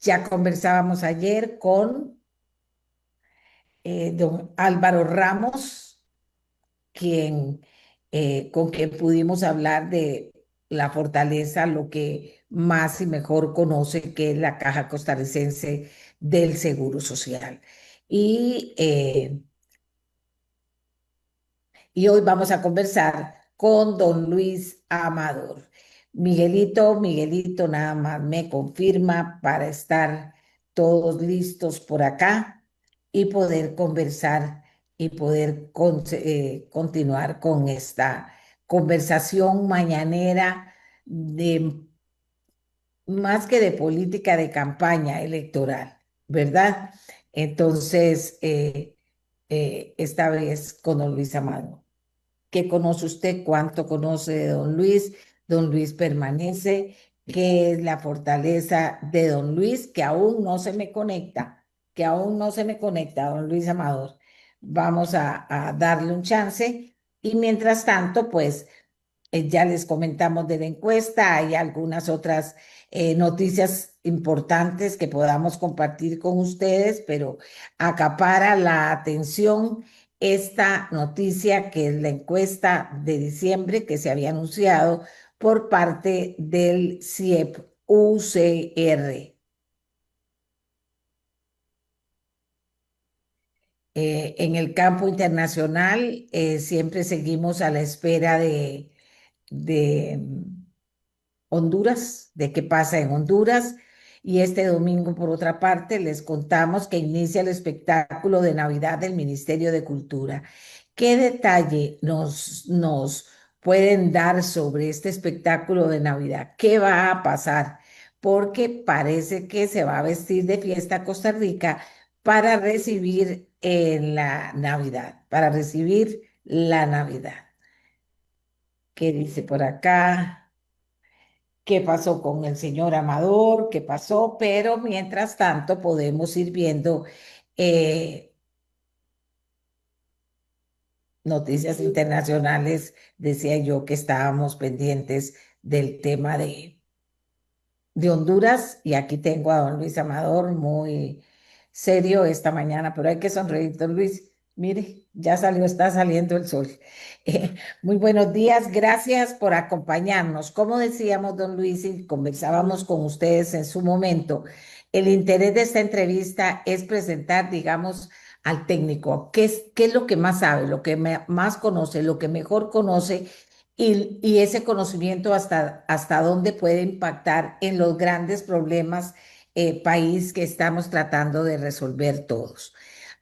Ya conversábamos ayer con don Álvaro Ramos, con quien pudimos hablar de la fortaleza, lo que más y mejor conoce, que es la Caja Costarricense del Seguro Social. Y, eh, y hoy vamos a conversar con don Luis Amador. Miguelito, nada más me confirma para estar todos listos por acá y poder conversar y poder continuar con esta conversación mañanera de más que de política de campaña electoral, ¿verdad? Entonces, esta vez con don Luis Amado. ¿Qué conoce usted? ¿Cuánto conoce de don Luis? Don Luis permanece. ¿Qué es la fortaleza de don Luis? Que aún no se me conecta, que aún no se me conecta, don Luis Amador. Vamos a darle un chance y mientras tanto, pues ya les comentamos de la encuesta, hay algunas otras noticias importantes que podamos compartir con ustedes, pero acapara la atención esta noticia que es la encuesta de diciembre que se había anunciado por parte del CIEP UCR. En el campo internacional siempre seguimos a la espera de Honduras, de qué pasa en Honduras. Y este domingo, por otra parte, les contamos que inicia el espectáculo de Navidad del Ministerio de Cultura. ¿Qué detalle nos pueden dar sobre este espectáculo de Navidad? ¿Qué va a pasar? Porque parece que se va a vestir de fiesta Costa Rica para recibir la Navidad, para recibir la Navidad. ¿Qué dice por acá? ¿Qué pasó con el señor Amador? ¿Qué pasó? Pero mientras tanto podemos ir viendo eh, noticias internacionales. Decía yo que estábamos pendientes del tema de Honduras y aquí tengo a don Luis Amador muy serio esta mañana, pero hay que sonreír, don Luis. Mire, ya salió, está saliendo el sol. Muy buenos días, gracias por acompañarnos. Como decíamos, don Luis, y conversábamos con ustedes en su momento, el interés de esta entrevista es presentar, digamos, al técnico, qué es lo que más sabe, lo que más conoce, lo que mejor conoce y ese conocimiento hasta dónde puede impactar en los grandes problemas país que estamos tratando de resolver todos.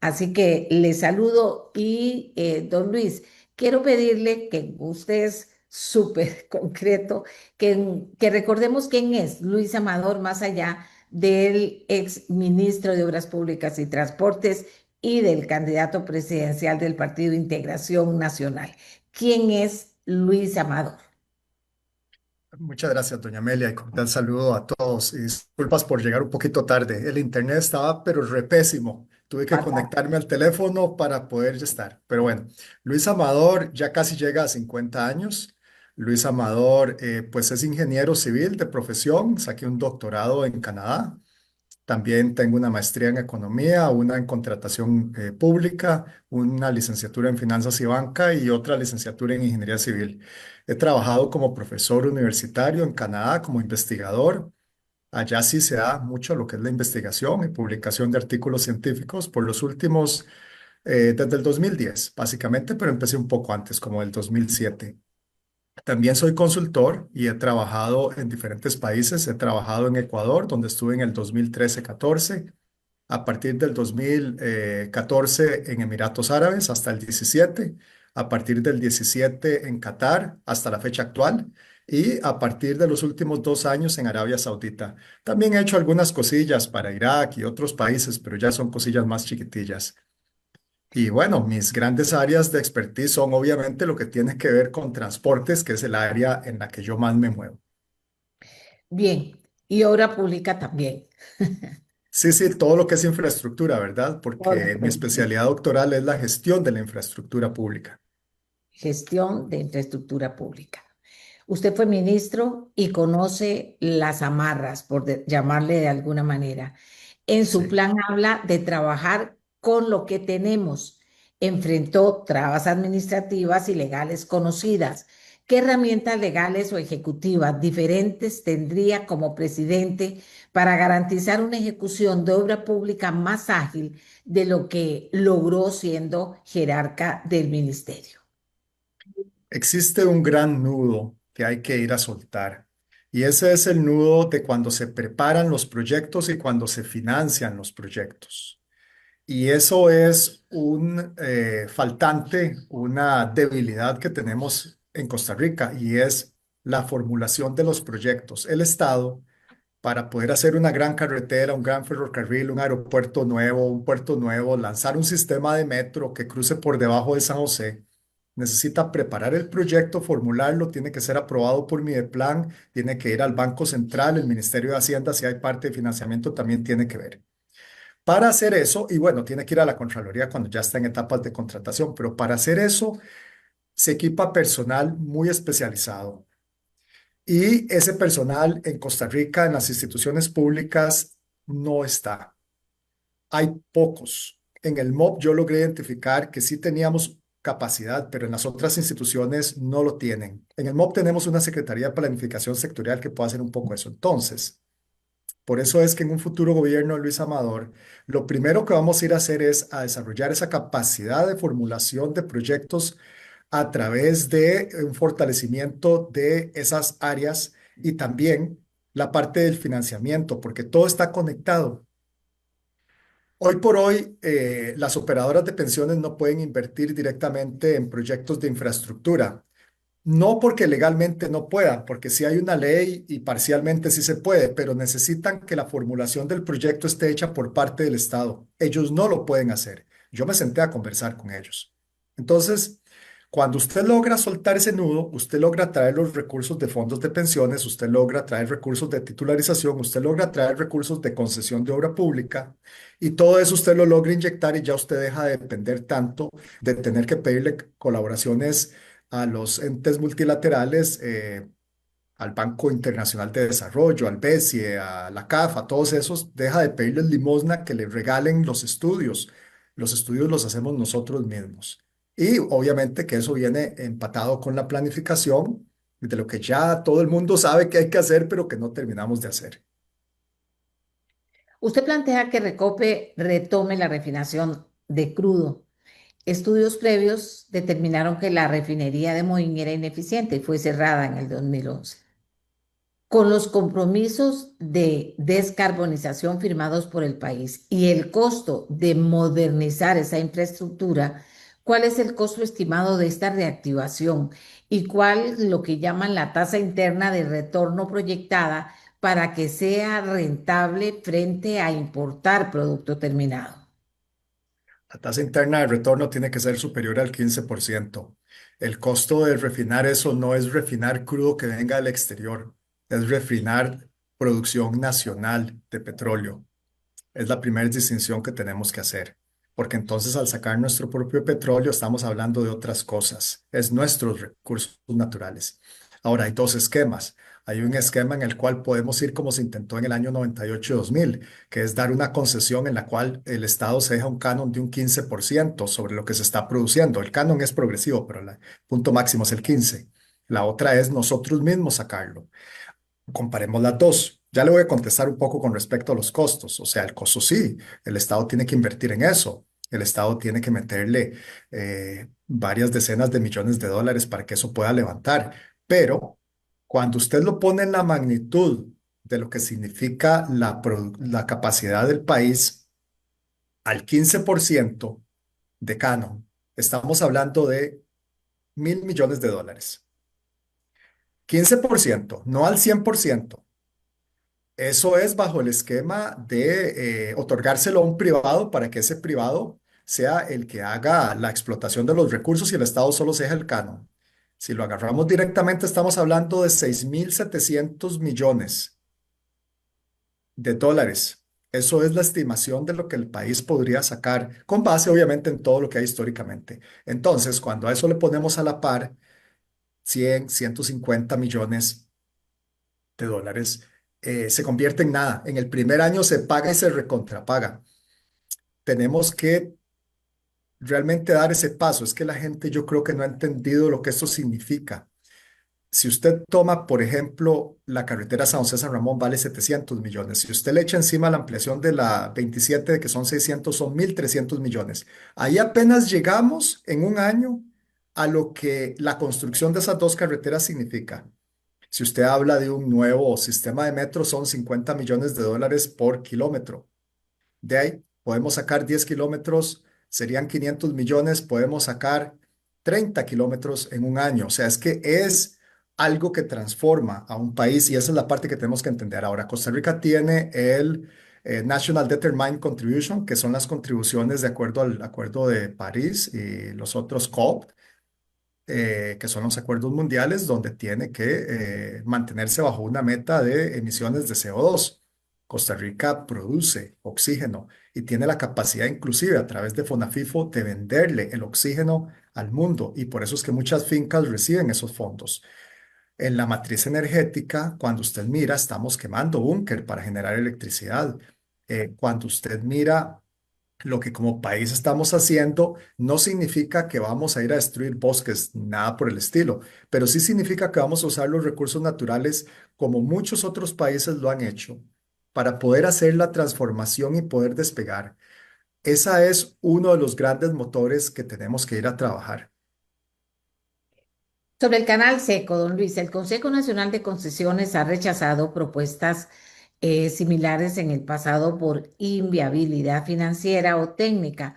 Así que le saludo y don Luis, quiero pedirle que usted es súper concreto, que recordemos quién es Luis Amador, más allá del ex ministro de Obras Públicas y Transportes y del candidato presidencial del Partido Integración Nacional. ¿Quién es Luis Amador? Muchas gracias, doña Amelia, y cordial saludo a todos. Y disculpas por llegar un poquito tarde. El internet estaba, pero re pésimo. Tuve que Fatal. conectarme al teléfono para poder estar. Pero bueno, Luis Amador ya casi llega a 50 años. Luis Amador, pues es ingeniero civil de profesión. Saqué un doctorado en Canadá. También tengo una maestría en economía, una en contratación pública, una licenciatura en finanzas y banca y otra licenciatura en ingeniería civil. He trabajado como profesor universitario en Canadá, como investigador. Allá sí se da mucho lo que es la investigación y publicación de artículos científicos por los últimos, desde el 2010, básicamente, pero empecé un poco antes, como el 2007. También soy consultor y he trabajado en diferentes países. He trabajado en Ecuador, donde estuve en el 2013-14, a partir del 2014 en Emiratos Árabes hasta el 17, a partir del 17 en Qatar hasta la fecha actual y a partir de los últimos 2 años en Arabia Saudita. También he hecho algunas cosillas para Irak y otros países, pero ya son cosillas más chiquitillas. Y bueno, mis grandes áreas de expertise son obviamente lo que tiene que ver con transportes, que es el área en la que yo más me muevo. Bien, y obra pública también. Sí, sí, todo lo que es infraestructura, ¿verdad? Por Porque mi supuesto. especialidad doctoral es la gestión de la infraestructura pública. Gestión de infraestructura pública. Usted fue ministro y conoce las amarras, por llamarle de alguna manera. En su Sí. plan habla de trabajar con lo que tenemos. Enfrentó trabas administrativas y legales conocidas. ¿Qué herramientas legales o ejecutivas diferentes tendría como presidente para garantizar una ejecución de obra pública más ágil de lo que logró siendo jerarca del ministerio? Existe un gran nudo que hay que ir a soltar. Y ese es el nudo de cuando se preparan los proyectos y cuando se financian los proyectos. Y eso es un faltante, una debilidad que tenemos en Costa Rica y es la formulación de los proyectos. El Estado, para poder hacer una gran carretera, un gran ferrocarril, un aeropuerto nuevo, un puerto nuevo, lanzar un sistema de metro que cruce por debajo de San José, necesita preparar el proyecto, formularlo, tiene que ser aprobado por Mideplan, tiene que ir al Banco Central, el Ministerio de Hacienda, si hay parte de financiamiento, también tiene que ver. Para hacer eso, y bueno, tiene que ir a la Contraloría cuando ya está en etapas de contratación, pero para hacer eso se equipa personal muy especializado. Y ese personal en Costa Rica, en las instituciones públicas, no está. Hay pocos. En el MOP yo logré identificar que sí teníamos capacidad, pero en las otras instituciones no lo tienen. En el MOP tenemos una Secretaría de Planificación Sectorial que puede hacer un poco eso. Entonces, por eso es que en un futuro gobierno de Luis Amador, lo primero que vamos a ir a hacer es a desarrollar esa capacidad de formulación de proyectos a través de un fortalecimiento de esas áreas y también la parte del financiamiento, porque todo está conectado. Hoy por hoy, las operadoras de pensiones no pueden invertir directamente en proyectos de infraestructura. No porque legalmente no puedan, porque sí hay una ley y parcialmente sí se puede, pero necesitan que la formulación del proyecto esté hecha por parte del Estado. Ellos no lo pueden hacer. Yo me senté a conversar con ellos. Entonces, cuando usted logra soltar ese nudo, usted logra traer los recursos de fondos de pensiones, usted logra traer recursos de titularización, usted logra traer recursos de concesión de obra pública y todo eso usted lo logra inyectar y ya usted deja de depender tanto de tener que pedirle colaboraciones a los entes multilaterales, al Banco Internacional de Desarrollo, al BESIE, a la CAF, a todos esos, deja de pedirles limosna que le regalen los estudios. Los estudios los hacemos nosotros mismos. Y obviamente que eso viene empatado con la planificación de lo que ya todo el mundo sabe que hay que hacer, pero que no terminamos de hacer. Usted plantea que Recope retome la refinación de crudo. Estudios previos determinaron que la refinería de Moín era ineficiente y fue cerrada en el 2011. Con los compromisos de descarbonización firmados por el país y el costo de modernizar esa infraestructura, ¿cuál es el costo estimado de esta reactivación y cuál es lo que llaman la tasa interna de retorno proyectada para que sea rentable frente a importar producto terminado? La tasa interna de retorno tiene que ser superior al 15%. El costo de refinar eso no es refinar crudo que venga del exterior, es refinar producción nacional de petróleo. Es la primera distinción que tenemos que hacer, porque entonces al sacar nuestro propio petróleo estamos hablando de otras cosas, es nuestros recursos naturales. Ahora hay dos esquemas. Hay un esquema en el cual podemos ir como se intentó en el año 98-2000, que es dar una concesión en la cual el Estado se deja un canon de un 15% sobre lo que se está produciendo. El canon es progresivo, pero el punto máximo es el 15%. La otra es nosotros mismos sacarlo. Comparemos las dos. Ya le voy a contestar un poco con respecto a los costos. O sea, el costo sí, el Estado tiene que invertir en eso. El Estado tiene que meterle varias decenas de millones de dólares para que eso pueda levantar. Pero cuando usted lo pone en la magnitud de lo que significa la capacidad del país al 15% de canon, estamos hablando de $1.000 millones. 15%, no al 100%. Eso es bajo el esquema de otorgárselo a un privado para que ese privado sea el que haga la explotación de los recursos y el Estado solo sea el canon. Si lo agarramos directamente, estamos hablando de 6.700 millones de dólares. Eso es la estimación de lo que el país podría sacar, con base obviamente en todo lo que hay históricamente. Entonces, cuando a eso le ponemos a la par 100, 150 millones de dólares, se convierte en nada. En el primer año se paga y se recontrapaga. Tenemos que realmente dar ese paso. Es que la gente yo creo que no ha entendido lo que esto significa. Si usted toma, por ejemplo, la carretera San José-San Ramón, vale 700 millones. Si usted le echa encima la ampliación de la 27, que son 600, son 1.300 millones. Ahí apenas llegamos en un año a lo que la construcción de esas dos carreteras significa. Si usted habla de un nuevo sistema de metro, son 50 millones de dólares por kilómetro. De ahí podemos sacar 10 kilómetros, serían 500 millones, podemos sacar 30 kilómetros en un año. O sea, es que es algo que transforma a un país y esa es la parte que tenemos que entender. Ahora, Costa Rica tiene el National Determined Contribution, que son las contribuciones de acuerdo al Acuerdo de París y los otros COP, que son los acuerdos mundiales, donde tiene que mantenerse bajo una meta de emisiones de CO2. Costa Rica produce oxígeno y tiene la capacidad inclusive a través de Fonafifo de venderle el oxígeno al mundo y por eso es que muchas fincas reciben esos fondos. En la matriz energética, cuando usted mira, estamos quemando búnker para generar electricidad. Cuando usted mira lo que como país estamos haciendo no significa que vamos a ir a destruir bosques, nada por el estilo, pero sí significa que vamos a usar los recursos naturales como muchos otros países lo han hecho para poder hacer la transformación y poder despegar. Esa es uno de los grandes motores que tenemos que ir a trabajar. Sobre el canal seco, don Luis, el Consejo Nacional de Concesiones ha rechazado propuestas similares en el pasado por inviabilidad financiera o técnica,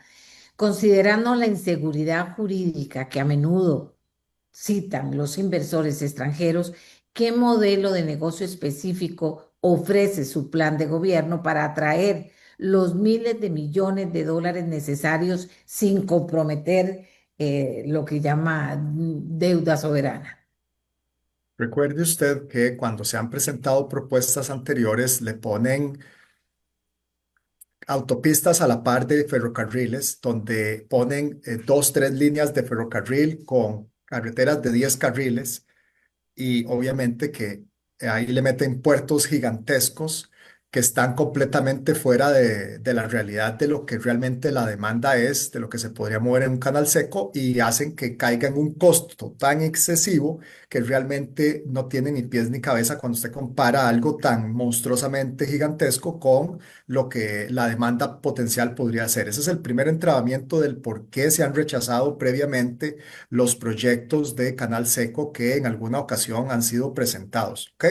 considerando la inseguridad jurídica que a menudo citan los inversores extranjeros. ¿Qué modelo de negocio específico ofrece su plan de gobierno para atraer los miles de millones de dólares necesarios sin comprometer lo que llama deuda soberana? Recuerde usted que cuando se han presentado propuestas anteriores le ponen autopistas a la par de ferrocarriles, donde ponen dos, tres líneas de ferrocarril con carreteras de 10 carriles y obviamente que ahí le meten puertos gigantescos que están completamente fuera de la realidad de lo que realmente la demanda es, de lo que se podría mover en un canal seco y hacen que caiga en un costo tan excesivo que realmente no tiene ni pies ni cabeza cuando usted compara algo tan monstruosamente gigantesco con lo que la demanda potencial podría ser. Ese es el primer entrabamiento del por qué se han rechazado previamente los proyectos de canal seco que en alguna ocasión han sido presentados. ¿Ok?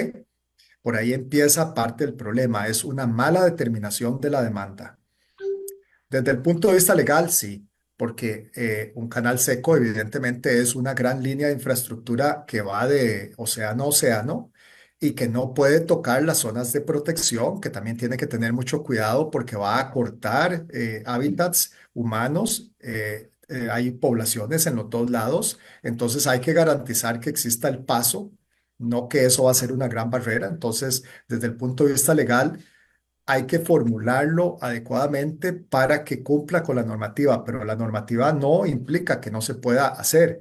Por ahí empieza parte del problema, es una mala determinación de la demanda. Desde el punto de vista legal, sí, porque un canal seco evidentemente es una gran línea de infraestructura que va de océano a océano y que no puede tocar las zonas de protección, que también tiene que tener mucho cuidado porque va a cortar hábitats humanos. Hay poblaciones en los dos lados, entonces hay que garantizar que exista el paso, no que eso va a ser una gran barrera. Entonces, desde el punto de vista legal, hay que formularlo adecuadamente para que cumpla con la normativa, pero la normativa no implica que no se pueda hacer,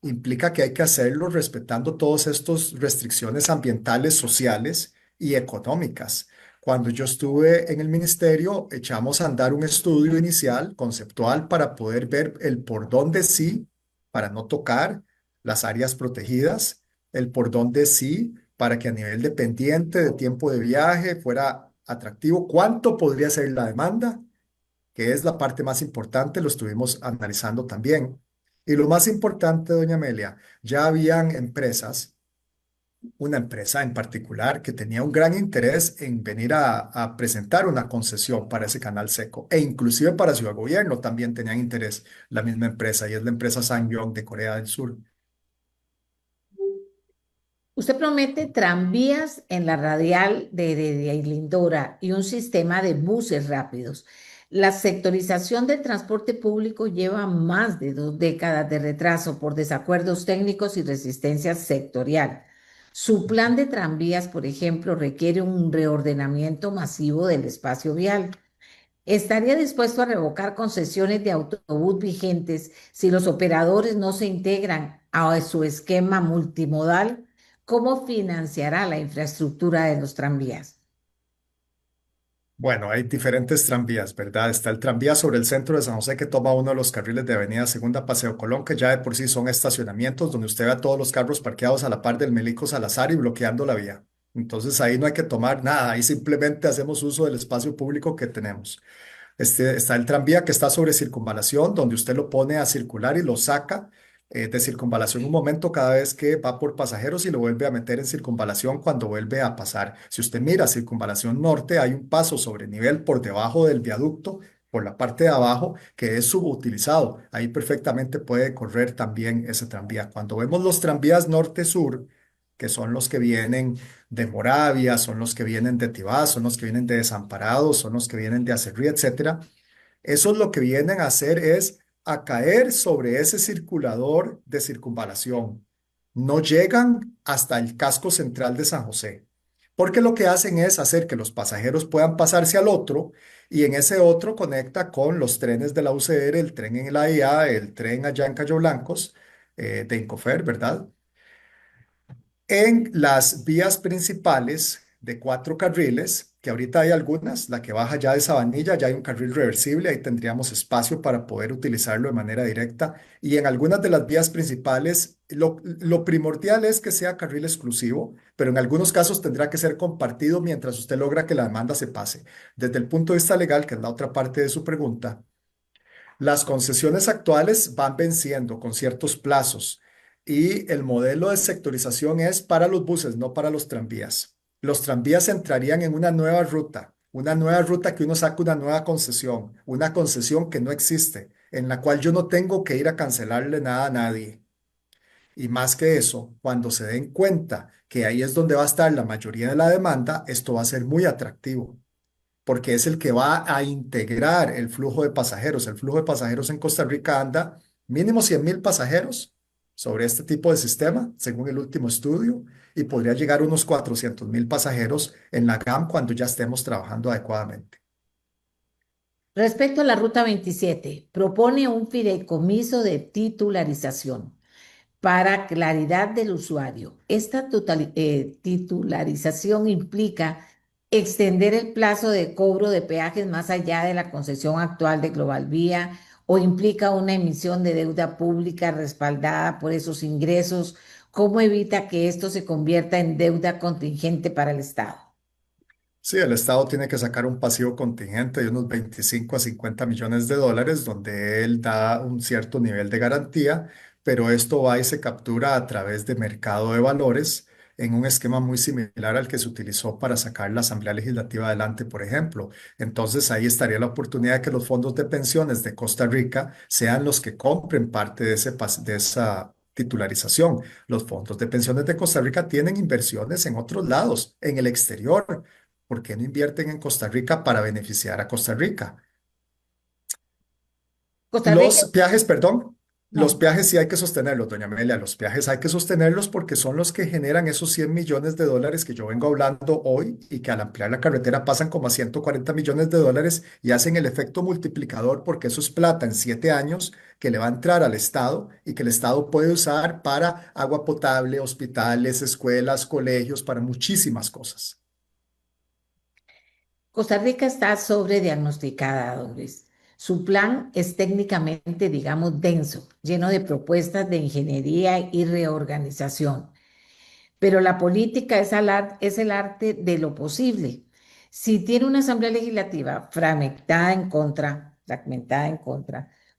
implica que hay que hacerlo respetando todas estas restricciones ambientales, sociales y económicas. Cuando yo estuve en el ministerio, echamos a andar un estudio inicial, conceptual, para poder ver el por dónde sí, para no tocar las áreas protegidas, el por dónde sí, para que a nivel de pendiente, de tiempo de viaje, fuera atractivo, cuánto podría ser la demanda, que es la parte más importante, lo estuvimos analizando también. Y lo más importante, doña Amelia, ya habían empresas, una empresa en particular que tenía un gran interés en venir a presentar una concesión para ese canal seco e inclusive para Ciudad Gobierno también tenían interés la misma empresa y es la empresa Sangyong de Corea del Sur. Usted promete tranvías en la radial de Ailindora y un sistema de buses rápidos. La sectorización del transporte público lleva más de 2 décadas de retraso por desacuerdos técnicos y resistencia sectorial. Su plan de tranvías, por ejemplo, requiere un reordenamiento masivo del espacio vial. ¿Estaría dispuesto a revocar concesiones de autobús vigentes si los operadores no se integran a su esquema multimodal? ¿Cómo financiará la infraestructura de los tranvías? Bueno, hay diferentes tranvías, ¿verdad? Está el tranvía sobre el centro de San José que toma uno de los carriles de Avenida Segunda Paseo Colón, que ya de por sí son estacionamientos donde usted ve a todos los carros parqueados a la par del Melico Salazar y bloqueando la vía. Entonces ahí no hay que tomar nada, ahí simplemente hacemos uso del espacio público que tenemos. Está el tranvía que está sobre circunvalación, donde usted lo pone a circular y lo saca de circunvalación un momento cada vez que va por pasajeros y lo vuelve a meter en circunvalación cuando vuelve a pasar. Si usted mira circunvalación norte, hay un paso sobre nivel por debajo del viaducto, por la parte de abajo, que es subutilizado. Ahí perfectamente puede correr también ese tranvía. Cuando vemos los tranvías norte-sur, que son los que vienen de Moravia, son los que vienen de Tibás, son los que vienen de Desamparados, son los que vienen de Acerrí, etcétera. Esos lo que vienen a hacer es a caer sobre ese circulador de circunvalación. No llegan hasta el casco central de San José, porque lo que hacen es hacer que los pasajeros puedan pasarse al otro y en ese otro conecta con los trenes de la UCR, el tren en la IA, el tren allá en Cayo Blancos, de Incofer, ¿verdad? En las vías principales de 4 carriles, que ahorita hay algunas, la que baja ya de Sabanilla, ya hay un carril reversible, ahí tendríamos espacio para poder utilizarlo de manera directa. Y en algunas de las vías principales, lo primordial es que sea carril exclusivo, pero en algunos casos tendrá que ser compartido mientras usted logra que la demanda se pase. Desde el punto de vista legal, que es la otra parte de su pregunta, las concesiones actuales van venciendo con ciertos plazos y el modelo de sectorización es para los buses, no para los tranvías. Los tranvías entrarían en una nueva ruta que uno saca una concesión que no existe, en la cual yo no tengo que ir a cancelarle nada a nadie. Y más que eso, cuando se den cuenta que ahí es donde va a estar la mayoría de la demanda, esto va a ser muy atractivo porque es el que va a integrar el flujo de pasajeros. El flujo de pasajeros en Costa Rica anda mínimo 100.000 pasajeros sobre este tipo de sistema, según el último estudio, y podría llegar a unos 400.000 pasajeros en la GAM cuando ya estemos trabajando adecuadamente. Respecto a la Ruta 27, propone un fideicomiso de titularización para claridad del usuario. Esta titularización implica extender el plazo de cobro de peajes más allá de la concesión actual de Global Vía o implica una emisión de deuda pública respaldada por esos ingresos. ¿Cómo evita que esto se convierta en deuda contingente para el Estado? Sí, el Estado tiene que sacar un pasivo contingente de unos 25 a 50 millones de dólares, donde él da un cierto nivel de garantía, pero esto va y se captura a través de mercado de valores en un esquema muy similar al que se utilizó para sacar la Asamblea Legislativa adelante, por ejemplo. Entonces ahí estaría la oportunidad de que los fondos de pensiones de Costa Rica sean los que compren parte de de esa titularización. Los fondos de pensiones de Costa Rica tienen inversiones en otros lados, en el exterior. ¿Por qué no invierten en Costa Rica para beneficiar a Costa Rica? Costa Rica, Los peajes, perdón, los no. peajes sí hay que sostenerlos, doña Amelia, los peajes hay que sostenerlos porque son los que generan esos 100 millones de dólares que yo vengo hablando hoy y que al ampliar la carretera pasan como a 140 millones de dólares y hacen el efecto multiplicador porque eso es plata en 7 años que le va a entrar al Estado y que el Estado puede usar para agua potable, hospitales, escuelas, colegios, para muchísimas cosas. Costa Rica está sobrediagnosticada, don Luis. Su plan es técnicamente, digamos, denso, lleno de propuestas de ingeniería y reorganización. Pero la política es el arte de lo posible. Si tiene una asamblea legislativa fragmentada en contra,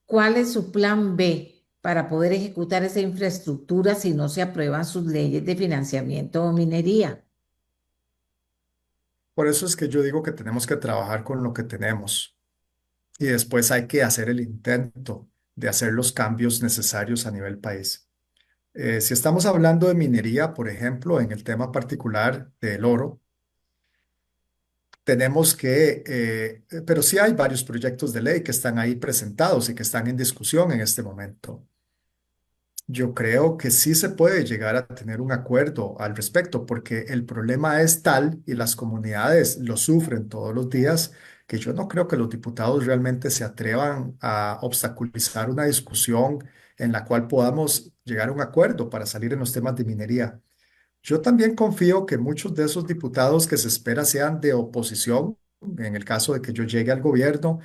¿cuál es su plan B para poder ejecutar esa infraestructura si no se aprueban sus leyes de financiamiento o minería? Por eso es que yo digo que tenemos que trabajar con lo que tenemos. Y después hay que hacer el intento de hacer los cambios necesarios a nivel país. Si estamos hablando de minería, por ejemplo, en el tema particular del oro, tenemos pero sí hay varios proyectos de ley que están ahí presentados y que están en discusión en este momento. Yo creo que sí se puede llegar a tener un acuerdo al respecto, porque el problema es tal y las comunidades lo sufren todos los días, que yo no creo que los diputados realmente se atrevan a obstaculizar una discusión en la cual podamos llegar a un acuerdo para salir en los temas de minería. Yo también confío que muchos de esos diputados que se espera sean de oposición, en el caso de que yo llegue al gobierno,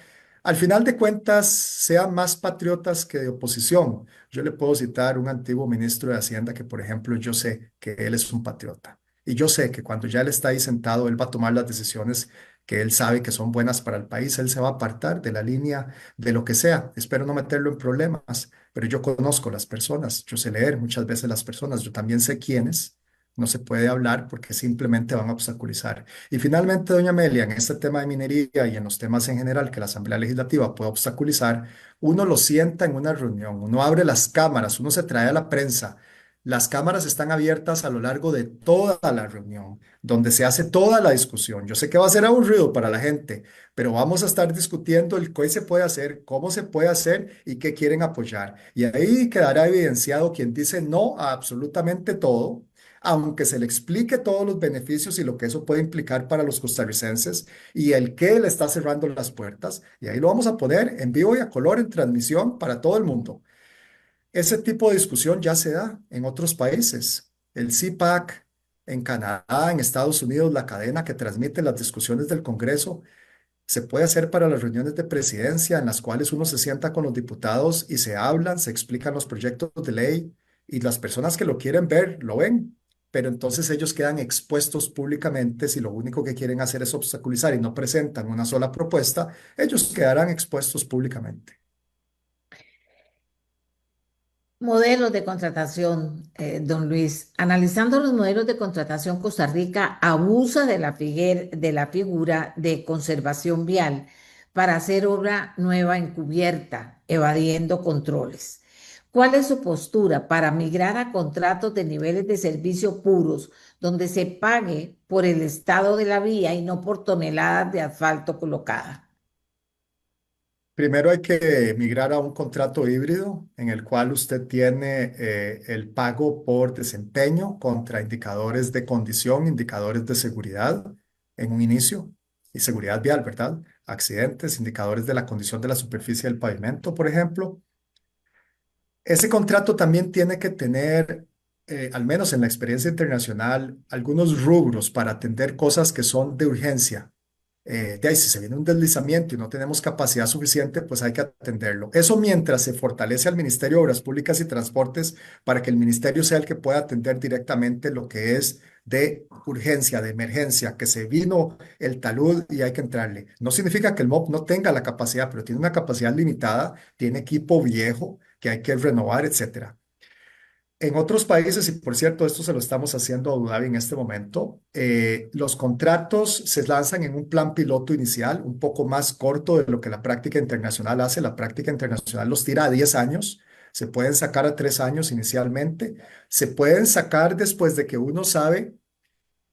al final de cuentas sean más patriotas que de oposición. Yo le puedo citar un antiguo ministro de Hacienda que, por ejemplo, yo sé que él es un patriota. Y yo sé que cuando ya él está ahí sentado, él va a tomar las decisiones que él sabe que son buenas para el país. Él se va a apartar de la línea de lo que sea. Espero no meterlo en problemas, pero yo conozco las personas. Yo sé leer muchas veces las personas. Yo también sé quiénes no se puede hablar porque simplemente van a obstaculizar. Y finalmente, doña Amelia, en este tema de minería y en los temas en general que la Asamblea Legislativa puede obstaculizar, uno lo sienta en una reunión, uno abre las cámaras, uno se trae a la prensa. Las cámaras están abiertas a lo largo de toda la reunión, donde se hace toda la discusión. Yo sé que va a ser aburrido para la gente, pero vamos a estar discutiendo el qué se puede hacer, cómo se puede hacer y qué quieren apoyar. Y ahí quedará evidenciado quien dice no a absolutamente todo, aunque se le explique todos los beneficios y lo que eso puede implicar para los costarricenses y el que le está cerrando las puertas. Y ahí lo vamos a poner en vivo y a color en transmisión para todo el mundo. Ese tipo de discusión ya se da en otros países. El CPAC en Canadá, en Estados Unidos, la cadena que transmite las discusiones del Congreso, se puede hacer para las reuniones de presidencia en las cuales uno se sienta con los diputados y se hablan, se explican los proyectos de ley y las personas que lo quieren ver lo ven, pero entonces ellos quedan expuestos públicamente si lo único que quieren hacer es obstaculizar y no presentan una sola propuesta, ellos quedarán expuestos públicamente. Modelos de contratación, don Luis. Analizando los modelos de contratación, Costa Rica abusa de de la figura de conservación vial para hacer obra nueva encubierta, evadiendo controles. ¿Cuál es su postura para migrar a contratos de niveles de servicio puros, donde se pague por el estado de la vía y no por toneladas de asfalto colocada? Primero hay que migrar a un contrato híbrido en el cual usted tiene el pago por desempeño contra indicadores de condición, indicadores de seguridad en un inicio y seguridad vial, ¿verdad? Accidentes, indicadores de la condición de la superficie del pavimento, por ejemplo. Ese contrato también tiene que tener, al menos en la experiencia internacional, algunos rubros para atender cosas que son de urgencia. De ahí, si se viene un deslizamiento y no tenemos capacidad suficiente, pues hay que atenderlo. Eso mientras se fortalece al Ministerio de Obras Públicas y Transportes para que el ministerio sea el que pueda atender directamente lo que es de urgencia, de emergencia, que se vino el talud y hay que entrarle. No significa que el MOP no tenga la capacidad, pero tiene una capacidad limitada, tiene equipo viejo que hay que renovar, etcétera. En otros países, y por cierto, esto se lo estamos haciendo a Abu Dhabi en este momento, los contratos se lanzan en un plan piloto inicial, un poco más corto de lo que la práctica internacional hace. La práctica internacional los tira a 10 años, se pueden sacar a 3 años inicialmente, se pueden sacar después de que uno sabe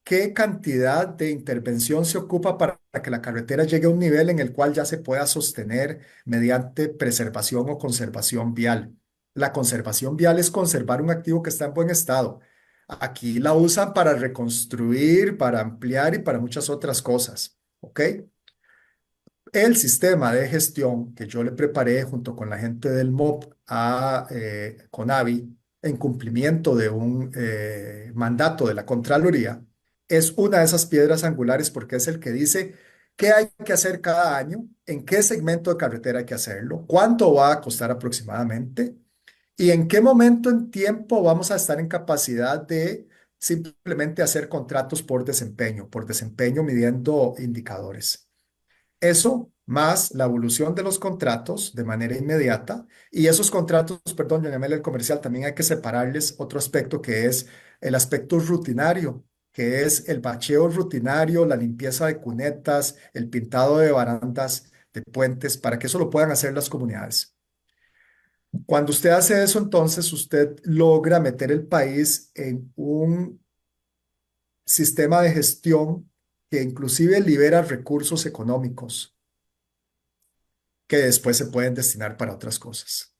qué cantidad de intervención se ocupa para que la carretera llegue a un nivel en el cual ya se pueda sostener mediante preservación o conservación vial. La conservación vial es conservar un activo que está en buen estado. Aquí la usan para reconstruir, para ampliar y para muchas otras cosas. ¿Ok? El sistema de gestión que yo le preparé junto con la gente del MOP a CONAVI en cumplimiento de un mandato de la Contraloría es una de esas piedras angulares porque es el que dice qué hay que hacer cada año, en qué segmento de carretera hay que hacerlo, cuánto va a costar aproximadamente y en qué momento en tiempo vamos a estar en capacidad de simplemente hacer contratos por desempeño midiendo indicadores. Eso más la evolución de los contratos de manera inmediata y esos contratos, perdón, llamémosle el comercial, también hay que separarles otro aspecto que es el aspecto rutinario, que es el bacheo rutinario, la limpieza de cunetas, el pintado de barandas, de puentes, para que eso lo puedan hacer las comunidades. Cuando usted hace eso, entonces usted logra meter el país en un sistema de gestión que inclusive libera recursos económicos que después se pueden destinar para otras cosas.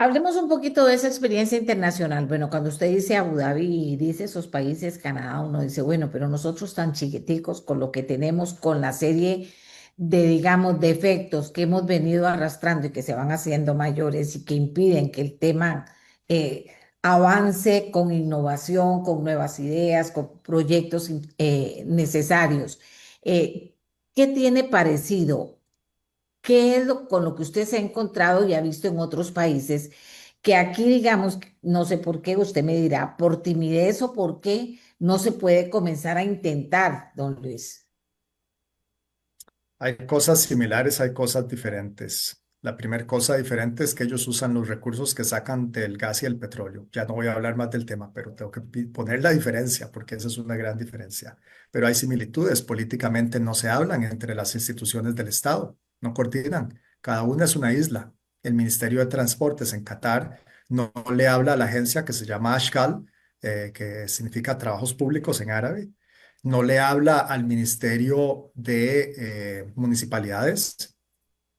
Hablemos un poquito de esa experiencia internacional. Bueno, cuando usted dice Abu Dhabi y dice esos países, Canadá, uno dice, bueno, pero nosotros tan chiquiticos con lo que tenemos, con la serie de, digamos, defectos que hemos venido arrastrando y que se van haciendo mayores y que impiden que el tema eh, avance con innovación, con nuevas ideas, con proyectos necesarios. Eh, ¿Qué tiene parecido? ¿Qué es con lo que usted se ha encontrado y ha visto en otros países? Que aquí, digamos, no sé por qué, usted me dirá, por timidez o por qué no se puede comenzar a intentar, don Luis. Hay cosas similares, hay cosas diferentes. La primera cosa diferente es que ellos usan los recursos que sacan del gas y el petróleo. Ya no voy a hablar más del tema, pero tengo que poner la diferencia porque esa es una gran diferencia. Pero hay similitudes. Políticamente no se hablan entre las instituciones del Estado, no coordinan. Cada una es una isla. El Ministerio de Transportes en Qatar no le habla a la agencia que se llama Ashghal, que significa Trabajos Públicos en árabe, no le habla al Ministerio de Municipalidades,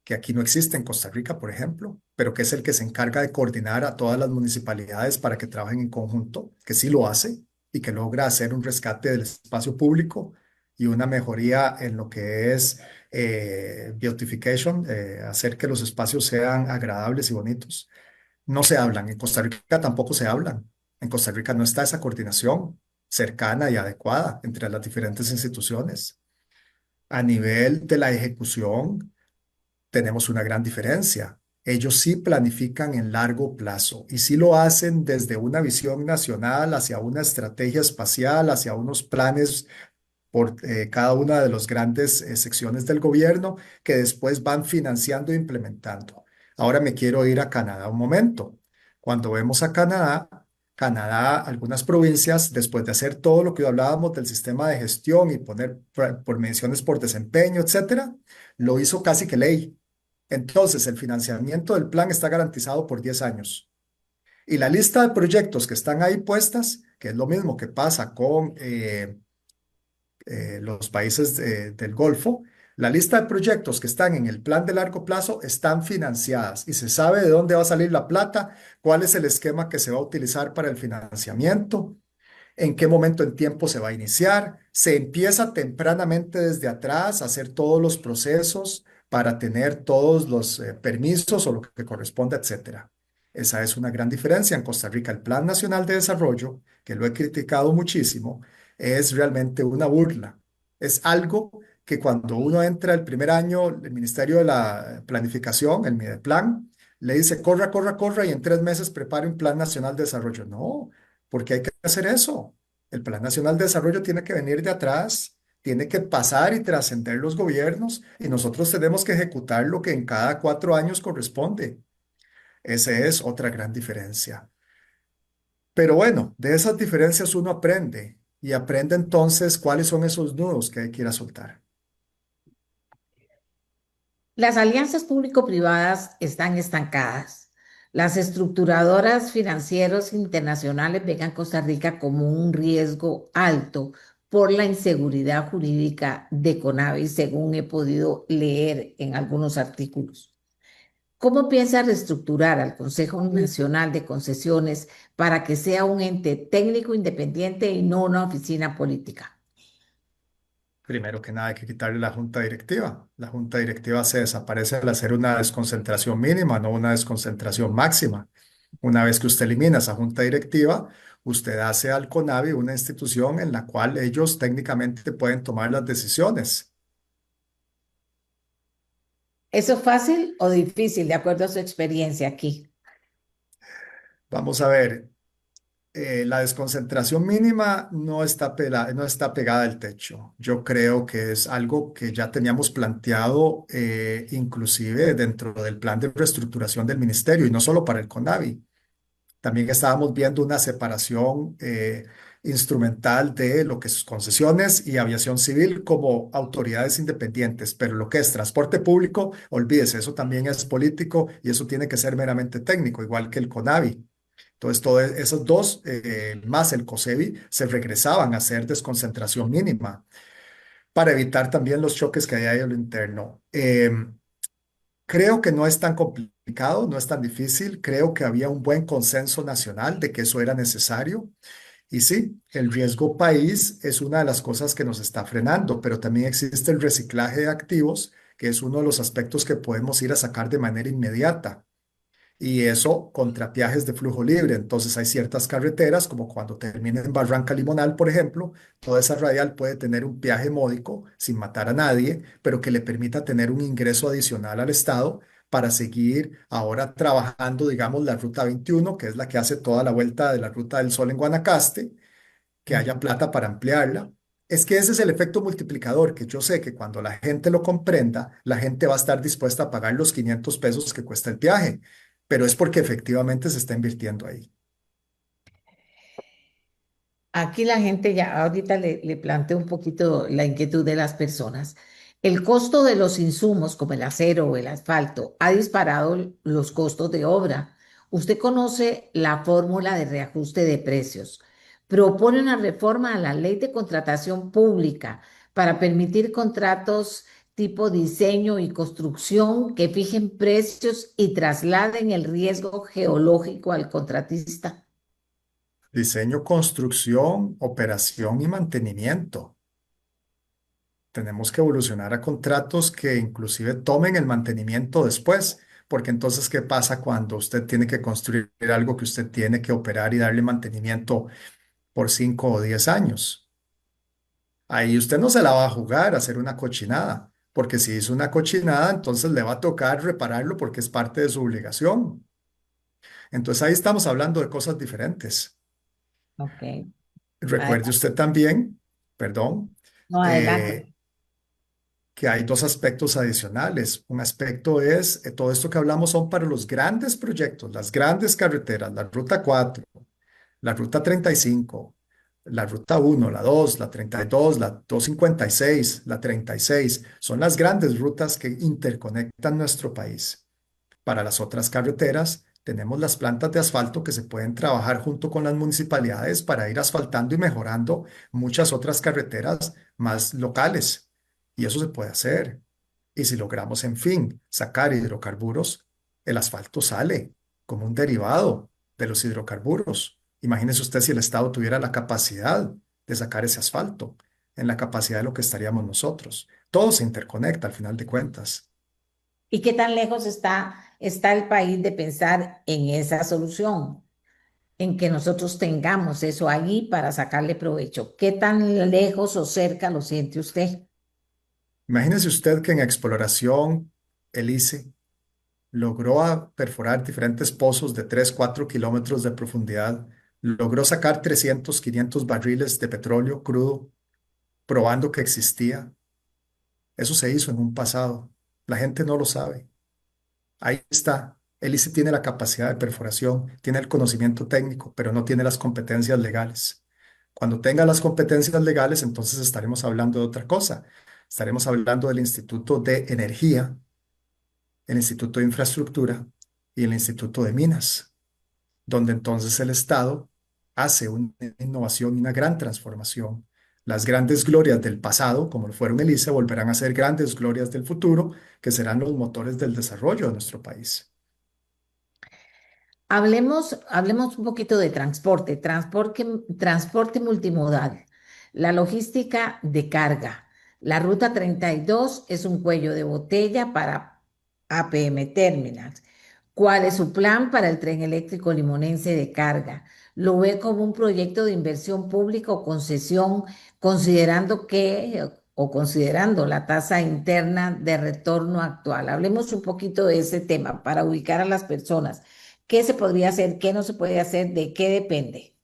que aquí no existe en Costa Rica, por ejemplo, pero que es el que se encarga de coordinar a todas las municipalidades para que trabajen en conjunto, que sí lo hace y que logra hacer un rescate del espacio público y una mejoría en lo que es beautification, hacer que los espacios sean agradables y bonitos. No se hablan, en Costa Rica tampoco se hablan. En Costa Rica no está esa coordinación cercana y adecuada entre las diferentes instituciones. A nivel de la ejecución, tenemos una gran diferencia. Ellos sí planifican en largo plazo y sí lo hacen desde una visión nacional hacia una estrategia espacial, hacia unos planes por cada una de las grandes secciones del gobierno que después van financiando e implementando. Ahora me quiero ir a Canadá un momento. Cuando vemos a Canadá, Canadá, algunas provincias, después de hacer todo lo que hablábamos del sistema de gestión y poner por menciones por desempeño, etcétera, lo hizo casi que ley. Entonces, el financiamiento del plan está garantizado por 10 años. Y la lista de proyectos que están ahí puestas, que es lo mismo que pasa con los países del Golfo, la lista de proyectos que están en el plan de largo plazo están financiadas y se sabe de dónde va a salir la plata, cuál es el esquema que se va a utilizar para el financiamiento, en qué momento en tiempo se va a iniciar. Se empieza tempranamente desde atrás a hacer todos los procesos para tener todos los permisos o lo que corresponda, etcétera. Esa es una gran diferencia. En Costa Rica, el Plan Nacional de Desarrollo, que lo he criticado muchísimo, es realmente una burla. Es algo que cuando uno entra el primer año, el Ministerio de la Planificación, el Mideplan, le dice, corra, corra, corra y en 3 meses prepare un Plan Nacional de Desarrollo. No, porque hay que hacer eso. El Plan Nacional de Desarrollo tiene que venir de atrás, tiene que pasar y trascender los gobiernos y nosotros tenemos que ejecutar lo que en cada 4 años corresponde. Esa es otra gran diferencia. Pero bueno, de esas diferencias uno aprende y aprende entonces cuáles son esos nudos que hay que ir a soltar. Las alianzas público-privadas están estancadas. Las estructuradoras financieras internacionales ven a Costa Rica como un riesgo alto por la inseguridad jurídica de CONAVI, según he podido leer en algunos artículos. ¿Cómo piensa reestructurar al Consejo Nacional de Concesiones para que sea un ente técnico independiente y no una oficina política? Primero que nada hay que quitarle la junta directiva. La junta directiva se desaparece al hacer una desconcentración mínima, no una desconcentración máxima. Una vez que usted elimina esa junta directiva, usted hace al CONAVI una institución en la cual ellos técnicamente pueden tomar las decisiones. ¿Eso es fácil o difícil de acuerdo a su experiencia aquí? Vamos a ver, la desconcentración mínima no está pegada al techo. Yo creo que es algo que ya teníamos planteado inclusive dentro del plan de reestructuración del ministerio y no solo para el CONAVI. También estábamos viendo una separación instrumental de lo que es concesiones y aviación civil como autoridades independientes, pero lo que es transporte público, olvídese, eso también es político y eso tiene que ser meramente técnico, igual que el CONAVI. Entonces, todos esos dos, más el COSEBI, se regresaban a hacer desconcentración mínima para evitar también los choques que hay ahí a lo interno. Creo que no es tan complicado, no es tan difícil. Creo que había un buen consenso nacional de que eso era necesario. Y sí, el riesgo país es una de las cosas que nos está frenando, pero también existe el reciclaje de activos, que es uno de los aspectos que podemos ir a sacar de manera inmediata. Y eso contra peajes de flujo libre. Entonces hay ciertas carreteras, como cuando termina en Barranca Limonal, por ejemplo, toda esa radial puede tener un peaje módico sin matar a nadie, pero que le permita tener un ingreso adicional al Estado para seguir ahora trabajando, digamos, la Ruta 21, que es la que hace toda la vuelta de la Ruta del Sol en Guanacaste, que haya plata para ampliarla. Es que ese es el efecto multiplicador, que yo sé que cuando la gente lo comprenda, la gente va a estar dispuesta a pagar los 500 pesos que cuesta el peaje, pero es porque efectivamente se está invirtiendo ahí. Aquí la gente ya, ahorita le planteo un poquito la inquietud de las personas. El costo de los insumos, como el acero o el asfalto, ha disparado los costos de obra. Usted conoce la fórmula de reajuste de precios. Propone una reforma a la ley de contratación pública para permitir contratos tipo diseño y construcción que fijen precios y trasladen el riesgo geológico al contratista. Diseño, construcción, operación y mantenimiento. Tenemos que evolucionar a contratos que inclusive tomen el mantenimiento después, porque entonces, ¿qué pasa cuando usted tiene que construir algo que usted tiene que operar y darle mantenimiento por 5 o 10 años? Ahí usted no se la va a jugar a hacer una cochinada, porque si hizo una cochinada, entonces le va a tocar repararlo porque es parte de su obligación. Entonces ahí estamos hablando de cosas diferentes. Ok. Recuerde Adelante. usted también, perdón, No, eh, adelante. que hay dos aspectos adicionales. Un aspecto es, todo esto que hablamos son para los grandes proyectos, las grandes carreteras, la Ruta 4, la Ruta 35, la Ruta 1, la 2, la 32, la 256, la 36. Son las grandes rutas que interconectan nuestro país. Para las otras carreteras, tenemos las plantas de asfalto que se pueden trabajar junto con las municipalidades para ir asfaltando y mejorando muchas otras carreteras más locales. Y eso se puede hacer. Y si logramos, en fin, sacar hidrocarburos, el asfalto sale como un derivado de los hidrocarburos. Imagínese usted si el Estado tuviera la capacidad de sacar ese asfalto, en la capacidad de lo que estaríamos nosotros. Todo se interconecta al final de cuentas. ¿Y qué tan lejos está el país de pensar en esa solución? En que nosotros tengamos eso allí para sacarle provecho. ¿Qué tan lejos o cerca lo siente usted? Imagínese usted que en exploración el ICE logró perforar diferentes pozos de 3, 4 kilómetros de profundidad, logró sacar 300, 500 barriles de petróleo crudo, probando que existía. Eso se hizo en un pasado. La gente no lo sabe. Ahí está. El ICE tiene la capacidad de perforación, tiene el conocimiento técnico, pero no tiene las competencias legales. Cuando tenga las competencias legales, entonces estaremos hablando de otra cosa. Estaremos hablando del Instituto de Energía, el Instituto de Infraestructura y el Instituto de Minas, donde entonces el Estado hace una innovación y una gran transformación. Las grandes glorias del pasado, como lo fueron el ICE, volverán a ser grandes glorias del futuro, que serán los motores del desarrollo de nuestro país. Hablemos un poquito de transporte multimodal, la logística de carga. La Ruta 32 es un cuello de botella para APM Terminals. ¿Cuál es su plan para el tren eléctrico limonense de carga? ¿Lo ve como un proyecto de inversión pública o concesión, considerando la tasa interna de retorno actual? Hablemos un poquito de ese tema para ubicar a las personas. ¿Qué se podría hacer? ¿Qué no se puede hacer? ¿De qué depende?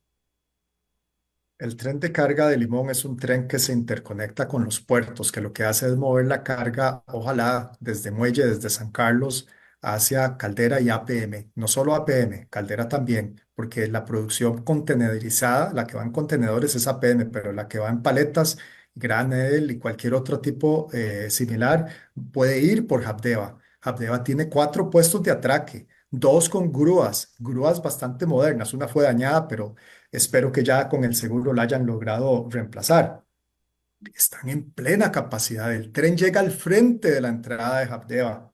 El tren de carga de Limón es un tren que se interconecta con los puertos, que lo que hace es mover la carga, ojalá desde Muelle, desde San Carlos, hacia Caldera y APM. No solo APM, Caldera también, porque la producción contenedorizada, la que va en contenedores es APM, pero la que va en paletas, granel y cualquier otro tipo similar puede ir por Habdeba. Habdeba tiene 4 puestos de atraque, 2 con grúas, grúas bastante modernas. Una fue dañada, pero espero que ya con el seguro la hayan logrado reemplazar. Están en plena capacidad. El tren llega al frente de la entrada de Habdeba.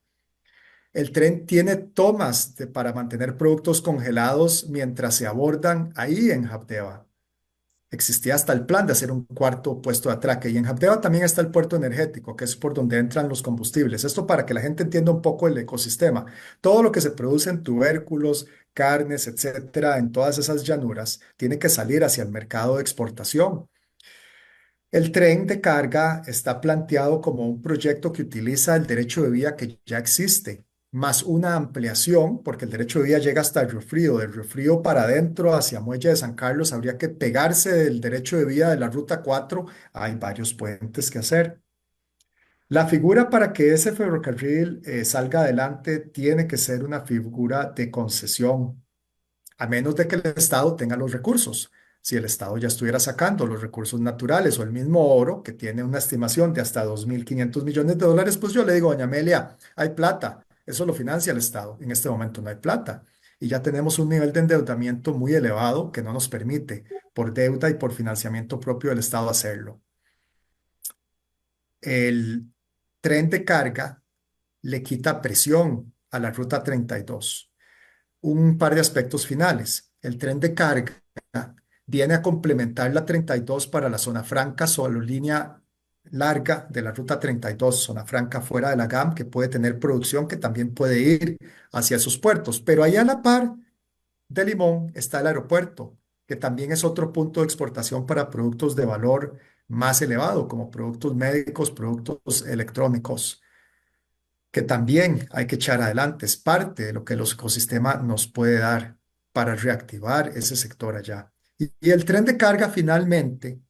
El tren tiene tomas para mantener productos congelados mientras se abordan ahí en Habdeba. Existía hasta el plan de hacer un cuarto puesto de atraque. Y en Habdeba también está el puerto energético, que es por donde entran los combustibles. Esto para que la gente entienda un poco el ecosistema. Todo lo que se produce en tubérculos, carnes, etcétera, en todas esas llanuras, tiene que salir hacia el mercado de exportación. El tren de carga está planteado como un proyecto que utiliza el derecho de vía que ya existe, más una ampliación, porque el derecho de vía llega hasta el Río Frío. Del Río Frío para adentro, hacia Muelle de San Carlos, habría que pegarse del derecho de vía de la Ruta 4. Hay varios puentes que hacer. La figura para que ese ferrocarril salga adelante tiene que ser una figura de concesión, a menos de que el Estado tenga los recursos. Si el Estado ya estuviera sacando los recursos naturales o el mismo oro, que tiene una estimación de hasta 2.500 millones de dólares, pues yo le digo, doña Amelia, hay plata, eso lo financia el Estado. En este momento no hay plata. Y ya tenemos un nivel de endeudamiento muy elevado que no nos permite, por deuda y por financiamiento propio del Estado, hacerlo. El tren de carga le quita presión a la Ruta 32. Un par de aspectos finales. El tren de carga viene a complementar la 32 para la zona franca, solo línea larga de la ruta 32, zona franca fuera de la GAM, que puede tener producción que también puede ir hacia esos puertos. Pero ahí a la par de Limón está el aeropuerto, que también es otro punto de exportación para productos de valor más elevado, como productos médicos, productos electrónicos, que también hay que echar adelante. Es parte de lo que el ecosistema nos puede dar para reactivar ese sector allá. Y el tren de carga finalmente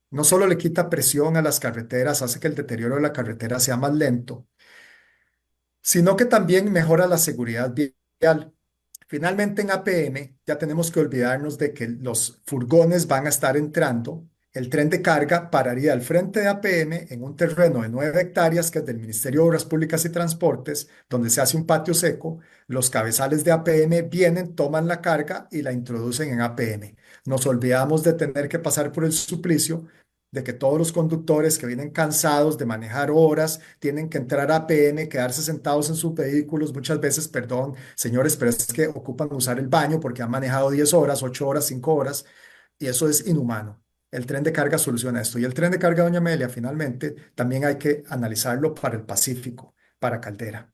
no solo le quita presión a las carreteras, hace que el deterioro de la carretera sea más lento, sino que también mejora la seguridad vial. Finalmente en APM ya tenemos que olvidarnos de que los furgones van a estar entrando. El tren de carga pararía al frente de APM en un terreno de 9 hectáreas que es del Ministerio de Obras Públicas y Transportes, donde se hace un patio seco. Los cabezales de APM vienen, toman la carga y la introducen en APM. Nos olvidamos de tener que pasar por el suplicio de que todos los conductores que vienen cansados de manejar horas tienen que entrar a APM, quedarse sentados en sus vehículos, muchas veces, perdón, señores, pero es que ocupan usar el baño porque han manejado 10 horas, 8 horas, 5 horas, y eso es inhumano. El tren de carga soluciona esto. Y el tren de carga, doña Amelia, finalmente, también hay que analizarlo para el Pacífico, para Caldera.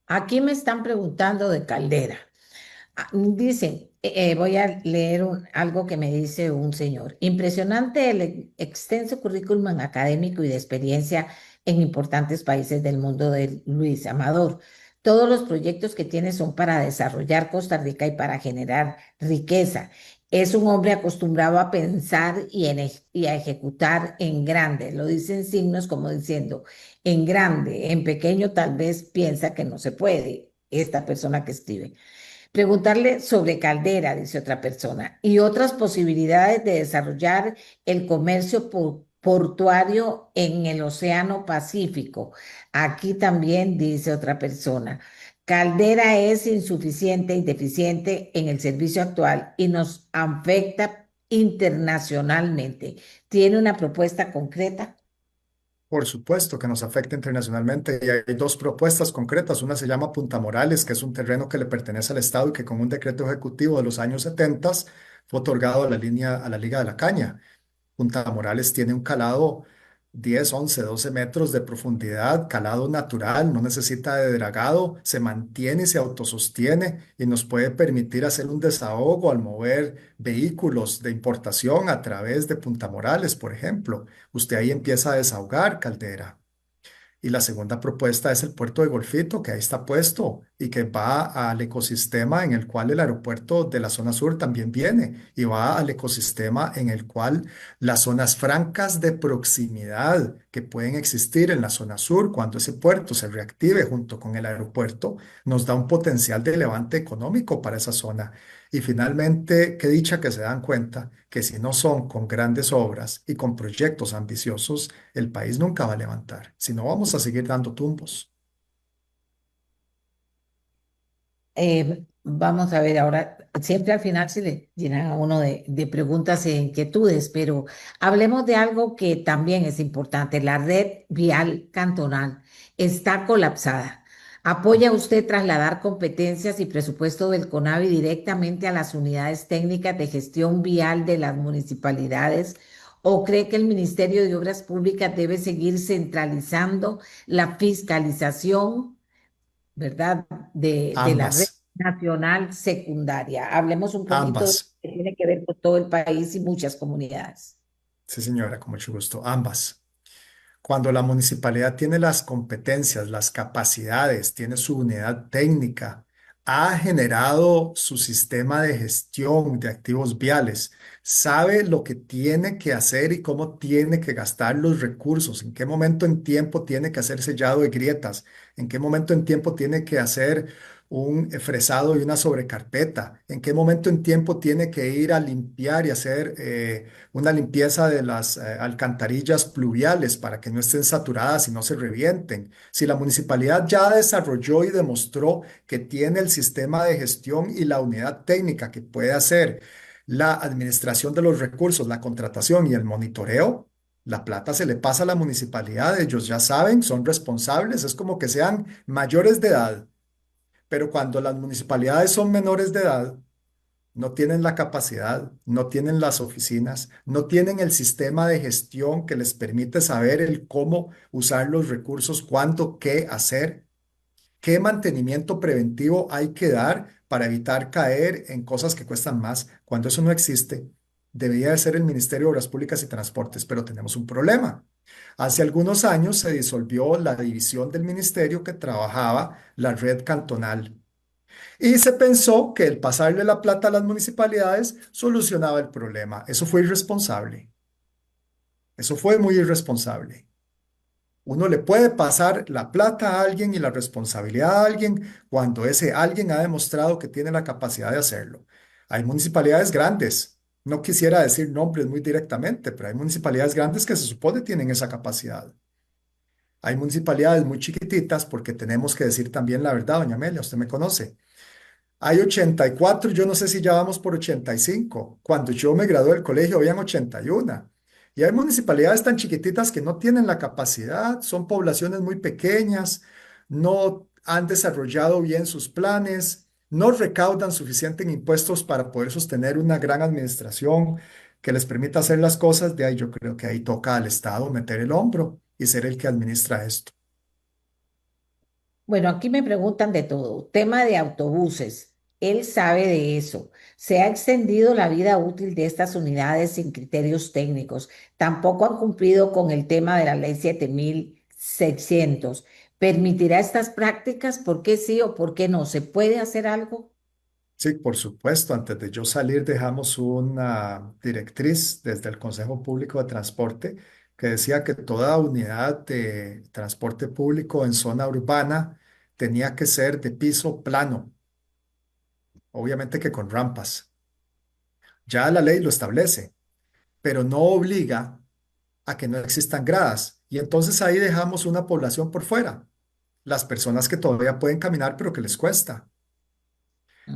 Aquí me están preguntando de Caldera. Dicen, voy a leer algo que me dice un señor. Impresionante el extenso currículum académico y de experiencia en importantes países del mundo de Luis Amador. Todos los proyectos que tiene son para desarrollar Costa Rica y para generar riqueza. Es un hombre acostumbrado a pensar y a ejecutar en grande. Lo dicen signos como diciendo, en grande, en pequeño tal vez piensa que no se puede. Esta persona que escribe. Preguntarle sobre Caldera, dice otra persona, y otras posibilidades de desarrollar el comercio portuario en el Océano Pacífico. Aquí también dice otra persona. Caldera es insuficiente y deficiente en el servicio actual y nos afecta internacionalmente. ¿Tiene una propuesta concreta? Por supuesto que nos afecta internacionalmente y hay dos propuestas concretas. Una se llama Punta Morales, que es un terreno que le pertenece al Estado y que con un decreto ejecutivo de los años 70 fue otorgado a la línea, a la Liga de la Caña. Punta Morales tiene un calado 10, 11, 12 metros de profundidad, calado natural, no necesita de dragado, se mantiene y se autosostiene y nos puede permitir hacer un desahogo al mover vehículos de importación a través de Punta Morales, por ejemplo. Usted ahí empieza a desahogar Caldera. Y la segunda propuesta es el puerto de Golfito, que ahí está puesto y que va al ecosistema en el cual el aeropuerto de la zona sur también viene y va al ecosistema en el cual las zonas francas de proximidad que pueden existir en la zona sur, cuando ese puerto se reactive junto con el aeropuerto, nos da un potencial de levante económico para esa zona. Y finalmente, qué dicha que se dan cuenta que si no son con grandes obras y con proyectos ambiciosos, el país nunca va a levantar, si no vamos a seguir dando tumbos. Vamos a ver ahora, siempre al final se le llenan a uno de preguntas e inquietudes, pero hablemos de algo que también es importante. La red vial cantonal está colapsada. ¿Apoya usted trasladar competencias y presupuesto del CONAVI directamente a las unidades técnicas de gestión vial de las municipalidades? ¿O cree que el Ministerio de Obras Públicas debe seguir centralizando la fiscalización, ¿verdad?, de la red Ambas, nacional secundaria? Hablemos un poquito de lo ambas. que tiene que ver con todo el país y muchas comunidades. Sí, señora, con mucho gusto. Ambas. Cuando la municipalidad tiene las competencias, las capacidades, tiene su unidad técnica, ha generado su sistema de gestión de activos viales, sabe lo que tiene que hacer y cómo tiene que gastar los recursos, en qué momento en tiempo tiene que hacer sellado de grietas, en qué momento en tiempo tiene que hacer un fresado y una sobrecarpeta, en qué momento en tiempo tiene que ir a limpiar y hacer una limpieza de las alcantarillas pluviales para que no estén saturadas y no se revienten. Si la municipalidad ya desarrolló y demostró que tiene el sistema de gestión y la unidad técnica que puede hacer la administración de los recursos, la contratación y el monitoreo, la plata se le pasa a la municipalidad, ellos ya saben, son responsables, es como que sean mayores de edad, pero cuando las municipalidades son menores de edad, no tienen la capacidad, no tienen las oficinas, no tienen el sistema de gestión que les permite saber el cómo usar los recursos, cuándo, qué hacer, qué mantenimiento preventivo hay que dar para evitar caer en cosas que cuestan más. Cuando eso no existe, debería de ser el Ministerio de Obras Públicas y Transportes, pero tenemos un problema. Hace algunos años se disolvió la división del ministerio que trabajaba la red cantonal. Y se pensó que el pasarle la plata a las municipalidades solucionaba el problema. Eso fue irresponsable. Eso fue muy irresponsable. Uno le puede pasar la plata a alguien y la responsabilidad a alguien cuando ese alguien ha demostrado que tiene la capacidad de hacerlo. Hay municipalidades grandes. No quisiera decir nombres muy directamente, pero hay municipalidades grandes que se supone tienen esa capacidad. Hay municipalidades muy chiquititas porque tenemos que decir también la verdad, doña Amelia, usted me conoce. Hay 84, yo no sé si ya vamos por 85. Cuando yo me gradué del colegio habían 81. Y hay municipalidades tan chiquititas que no tienen la capacidad, son poblaciones muy pequeñas, no han desarrollado bien sus planes, no recaudan suficiente en impuestos para poder sostener una gran administración que les permita hacer las cosas. De ahí yo creo que ahí toca al Estado meter el hombro y ser el que administra esto. Bueno, aquí me preguntan de todo. Tema de autobuses. Él sabe de eso. Se ha extendido la vida útil de estas unidades sin criterios técnicos. Tampoco han cumplido con el tema de la ley 7600. ¿Permitirá estas prácticas? ¿Por qué sí o por qué no? ¿Se puede hacer algo? Sí, por supuesto. Antes de yo salir, dejamos una directriz desde el Consejo Público de Transporte que decía que toda unidad de transporte público en zona urbana tenía que ser de piso plano, obviamente que con rampas. Ya la ley lo establece, pero no obliga a que no existan gradas. Y entonces ahí dejamos una población por fuera, las personas que todavía pueden caminar, pero que les cuesta.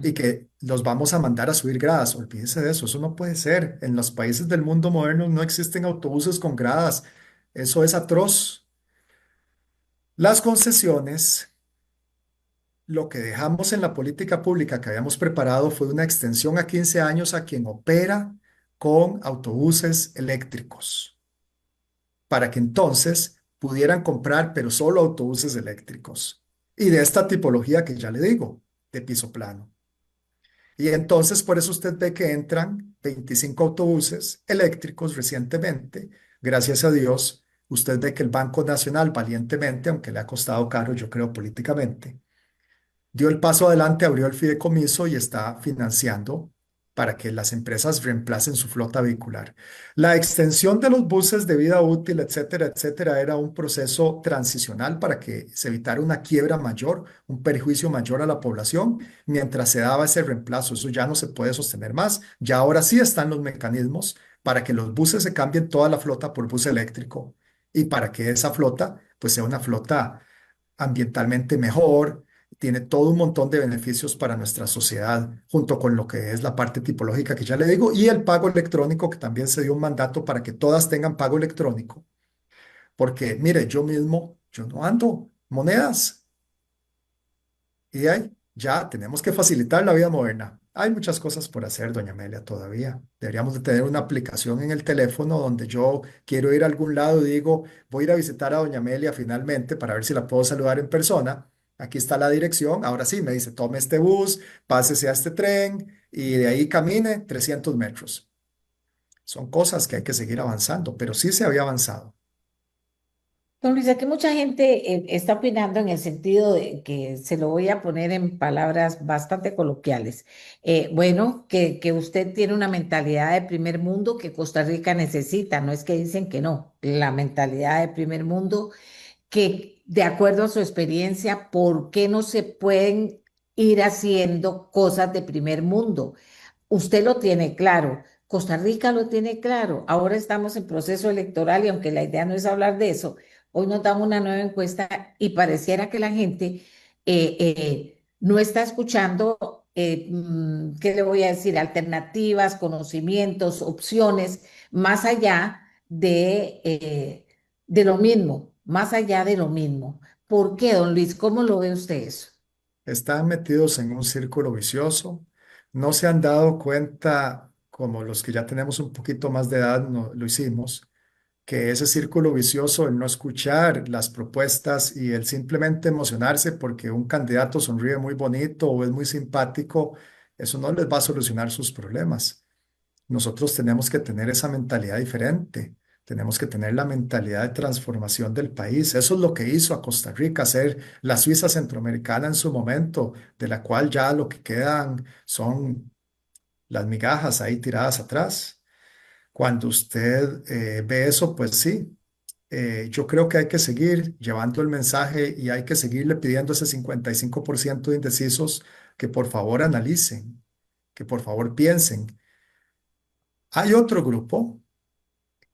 Y que los vamos a mandar a subir gradas. Olvídese de eso, eso no puede ser. En los países del mundo moderno no existen autobuses con gradas. Eso es atroz. Las concesiones, lo que dejamos en la política pública que habíamos preparado fue una extensión a 15 años a quien opera con autobuses eléctricos, para que entonces pudieran comprar, pero solo autobuses eléctricos. Y de esta tipología que ya le digo, de piso plano. Y entonces por eso usted ve que entran 25 autobuses eléctricos recientemente. Gracias a Dios, usted ve que el Banco Nacional valientemente, aunque le ha costado caro, yo creo políticamente, dio el paso adelante, abrió el fideicomiso y está financiando para que las empresas reemplacen su flota vehicular. La extensión de los buses de vida útil, etcétera, etcétera, era un proceso transicional para que se evitara una quiebra mayor, un perjuicio mayor a la población, mientras se daba ese reemplazo. Eso ya no se puede sostener más. Ya ahora sí están los mecanismos para que los buses se cambien toda la flota por bus eléctrico y para que esa flota pues sea una flota ambientalmente mejor, tiene todo un montón de beneficios para nuestra sociedad, junto con lo que es la parte tipológica que ya le digo, y el pago electrónico, que también se dio un mandato para que todas tengan pago electrónico. Porque, mire, yo mismo, yo no ando monedas. Y ahí ya tenemos que facilitar la vida moderna. Hay muchas cosas por hacer, doña Amelia, todavía. Deberíamos de tener una aplicación en el teléfono donde yo quiero ir a algún lado y digo, voy a ir a visitar a doña Amelia finalmente para ver si la puedo saludar en persona. Aquí está la dirección. Ahora sí, me dice, tome este bus, pásese a este tren y de ahí camine 300 metros. Son cosas que hay que seguir avanzando, pero sí se había avanzado. Don Luis, aquí mucha gente está opinando en el sentido de que se lo voy a poner en palabras bastante coloquiales. Bueno, que usted tiene una mentalidad de primer mundo que Costa Rica necesita, no es que dicen que no, la mentalidad de primer mundo que de acuerdo a su experiencia, ¿por qué no se pueden ir haciendo cosas de primer mundo? Usted lo tiene claro, Costa Rica lo tiene claro. Ahora estamos en proceso electoral y aunque la idea no es hablar de eso, hoy nos dan una nueva encuesta y pareciera que la gente no está escuchando, ¿qué le voy a decir? Alternativas, conocimientos, opciones, más allá de lo mismo, más allá de lo mismo. ¿Por qué, don Luis? ¿Cómo lo ve usted eso? Están metidos en un círculo vicioso, no se han dado cuenta, como los que ya tenemos un poquito más de edad lo hicimos, que ese círculo vicioso, el no escuchar las propuestas y el simplemente emocionarse porque un candidato sonríe muy bonito o es muy simpático, eso no les va a solucionar sus problemas. Nosotros tenemos que tener esa mentalidad diferente. Tenemos que tener la mentalidad de transformación del país. Eso es lo que hizo a Costa Rica ser la Suiza centroamericana en su momento, de la cual ya lo que quedan son las migajas ahí tiradas atrás. Cuando usted ve eso, pues sí, yo creo que hay que seguir llevando el mensaje y hay que seguirle pidiendo a ese 55% de indecisos que por favor analicen, que por favor piensen. Hay otro grupo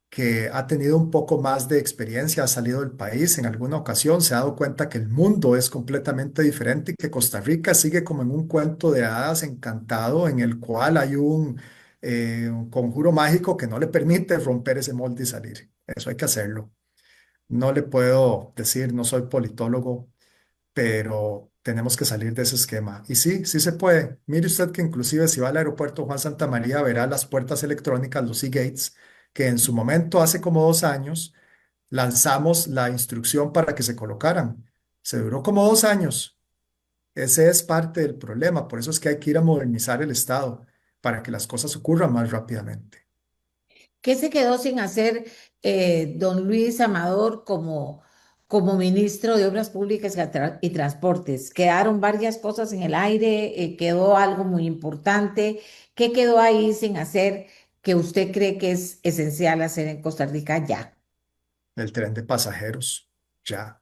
que ha tenido un poco más de experiencia, ha salido del país en alguna ocasión, se ha dado cuenta que el mundo es completamente diferente y que Costa Rica sigue como en un cuento de hadas encantado en el cual hay un conjuro mágico que no le permite romper ese molde y salir. Eso hay que hacerlo. No le puedo decir, no soy politólogo, pero tenemos que salir de ese esquema. Y sí, sí se puede. Mire usted que inclusive si va al aeropuerto Juan Santa María verá las puertas electrónicas, los e-gates, que en su momento, hace como 2 años, lanzamos la instrucción para que se colocaran. Se duró como 2 años. Ese es parte del problema. Por eso es que hay que ir a modernizar el Estado para que las cosas ocurran más rápidamente. ¿Qué se quedó sin hacer don Luis Amador como ministro de Obras Públicas y Transportes? Quedaron varias cosas en el aire, quedó algo muy importante. ¿Qué quedó ahí sin hacer que usted cree que es esencial hacer en Costa Rica ya? El tren de pasajeros, ya.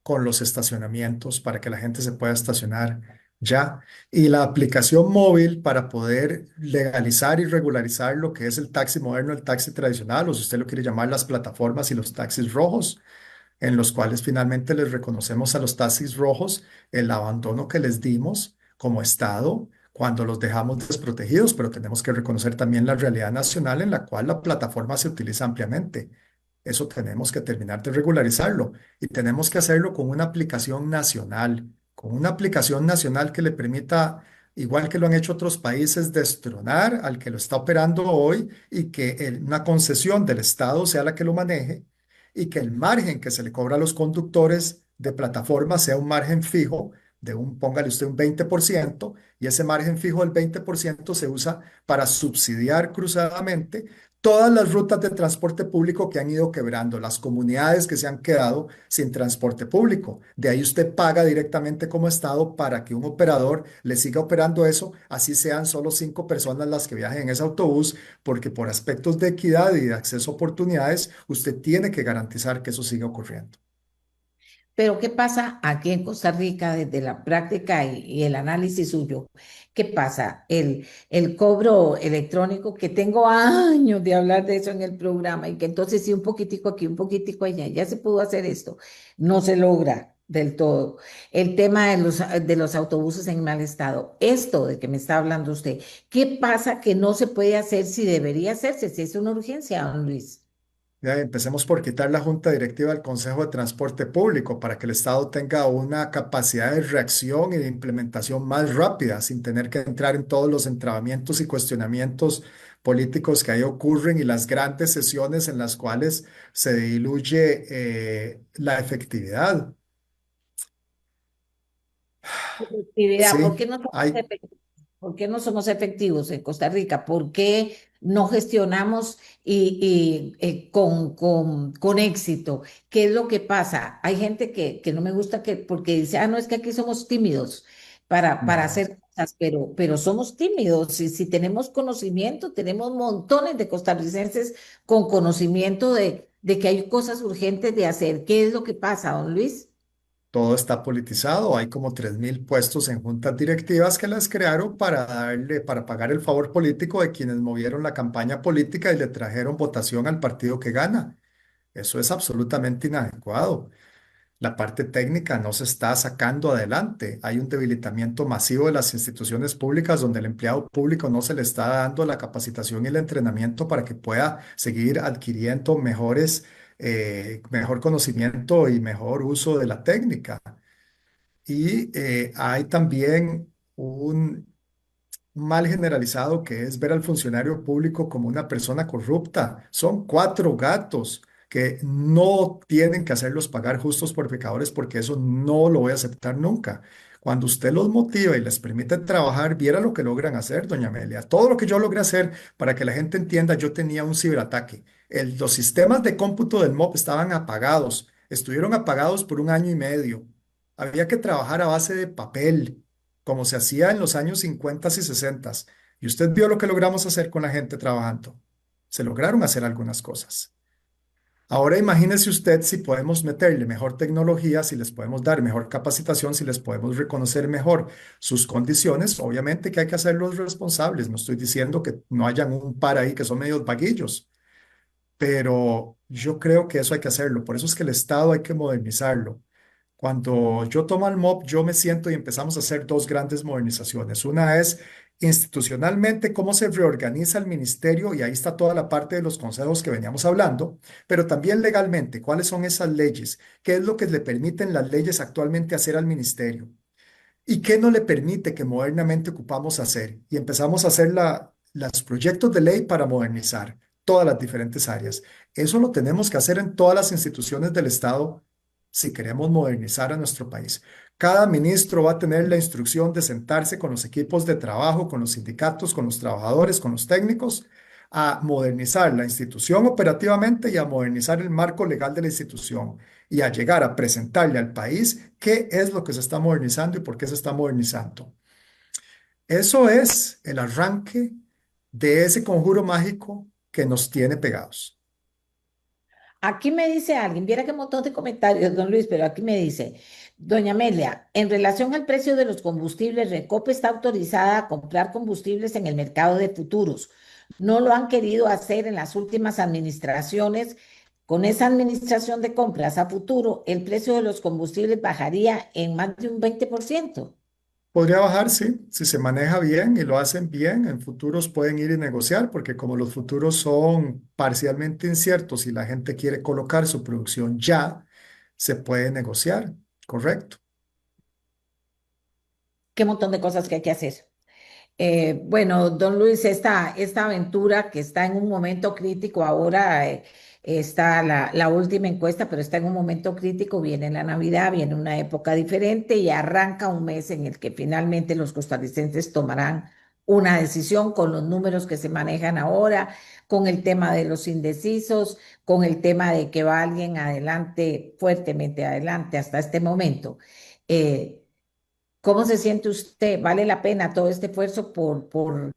Con los estacionamientos para que la gente se pueda estacionar ya. Y la aplicación móvil para poder legalizar y regularizar lo que es el taxi moderno, el taxi tradicional, o si usted lo quiere llamar las plataformas y los taxis rojos, en los cuales finalmente les reconocemos a los taxis rojos el abandono que les dimos como Estado cuando los dejamos desprotegidos, pero tenemos que reconocer también la realidad nacional en la cual la plataforma se utiliza ampliamente. Eso tenemos que terminar de regularizarlo y tenemos que hacerlo con una aplicación nacional que le permita, igual que lo han hecho otros países, destronar al que lo está operando hoy y que una concesión del Estado sea la que lo maneje y que el margen que se le cobra a los conductores de plataforma sea un margen fijo de póngale usted un 20% y ese margen fijo del 20% se usa para subsidiar cruzadamente todas las rutas de transporte público que han ido quebrando, las comunidades que se han quedado sin transporte público. De ahí usted paga directamente como Estado para que un operador le siga operando eso, así sean solo 5 personas las que viajen en ese autobús, porque por aspectos de equidad y de acceso a oportunidades, usted tiene que garantizar que eso siga ocurriendo. Pero ¿qué pasa aquí en Costa Rica desde la práctica y el análisis suyo? ¿Qué pasa? El cobro electrónico, que tengo años de hablar de eso en el programa y que entonces sí, un poquitico aquí, un poquitico allá, ya se pudo hacer esto, no se logra del todo. El tema de los autobuses en mal estado, esto de que me está hablando usted, ¿qué pasa que no se puede hacer si debería hacerse, si es una urgencia, don Luis? Ya, empecemos por quitar la junta directiva del Consejo de Transporte Público para que el Estado tenga una capacidad de reacción y de implementación más rápida, sin tener que entrar en todos los entrabamientos y cuestionamientos políticos que ahí ocurren y las grandes sesiones en las cuales se diluye la efectividad. Efectividad, ¿por Sí, qué no somos hay efectivos? ¿Por qué no somos efectivos en Costa Rica? ¿Por qué no gestionamos con éxito? ¿Qué es lo que pasa? Hay gente que no me gusta porque dice, no, es que aquí somos tímidos para no. hacer cosas, pero somos tímidos. Y si tenemos conocimiento, tenemos montones de costarricenses con conocimiento de que hay cosas urgentes de hacer. ¿Qué es lo que pasa, don Luis? Todo está politizado. Hay como 3.000 puestos en juntas directivas que las crearon para pagar el favor político de quienes movieron la campaña política y le trajeron votación al partido que gana. Eso es absolutamente inadecuado. La parte técnica no se está sacando adelante. Hay un debilitamiento masivo de las instituciones públicas donde el empleado público no se le está dando la capacitación y el entrenamiento para que pueda seguir adquiriendo mejor conocimiento y mejor uso de la técnica. Y hay también un mal generalizado que es ver al funcionario público como una persona corrupta. Son cuatro gatos que no tienen que hacerlos pagar justos por pecadores porque eso no lo voy a aceptar nunca. Cuando usted los motiva y les permite trabajar, viera lo que logran hacer, doña Amelia. Todo lo que yo logré hacer para que la gente entienda, yo tenía un ciberataque. Los sistemas de cómputo del MOP estaban apagados, estuvieron apagados por un año y medio. Había que trabajar a base de papel como se hacía en los años 50 y 60. Y usted vio lo que logramos hacer con la gente trabajando. Se lograron hacer algunas cosas. Ahora imagínese usted si podemos meterle mejor tecnología, si les podemos dar mejor capacitación, si les podemos reconocer mejor sus condiciones. Obviamente que hay que hacerlos responsables. No estoy diciendo que no hayan un par ahí que son medios vaguillos, pero yo creo que eso hay que hacerlo. Por eso es que el Estado hay que modernizarlo. Cuando yo tomo el MOP, yo me siento y empezamos a hacer dos grandes modernizaciones. Una es institucionalmente cómo se reorganiza el ministerio y ahí está toda la parte de los consejos que veníamos hablando, pero también legalmente, cuáles son esas leyes, qué es lo que le permiten las leyes actualmente hacer al ministerio y qué no le permite que modernamente ocupamos hacer. Y empezamos a hacer los proyectos de ley para modernizar todas las diferentes áreas. Eso lo tenemos que hacer en todas las instituciones del Estado si queremos modernizar a nuestro país. Cada ministro va a tener la instrucción de sentarse con los equipos de trabajo, con los sindicatos, con los trabajadores, con los técnicos, a modernizar la institución operativamente y a modernizar el marco legal de la institución y a llegar a presentarle al país qué es lo que se está modernizando y por qué se está modernizando. Eso es el arranque de ese conjuro mágico que nos tiene pegados. Aquí me dice alguien, viera qué montón de comentarios, don Luis, pero aquí me dice, doña Amelia, en relación al precio de los combustibles, Recope está autorizada a comprar combustibles en el mercado de futuros. No lo han querido hacer en las últimas administraciones. Con esa administración de compras a futuro, el precio de los combustibles bajaría en más de un 20%. Podría bajar, sí, si se maneja bien y lo hacen bien, en futuros pueden ir y negociar, porque como los futuros son parcialmente inciertos y la gente quiere colocar su producción ya, se puede negociar, correcto. Qué montón de cosas que hay que hacer. Bueno, don Luis, esta aventura que está en un momento crítico ahora, está la última encuesta, pero está en un momento crítico, viene la Navidad, viene una época diferente y arranca un mes en el que finalmente los costarricenses tomarán una decisión con los números que se manejan ahora, con el tema de los indecisos, con el tema de que va alguien adelante, fuertemente adelante hasta este momento. Eh, ¿Cómo se siente usted? ¿Vale la pena todo este esfuerzo por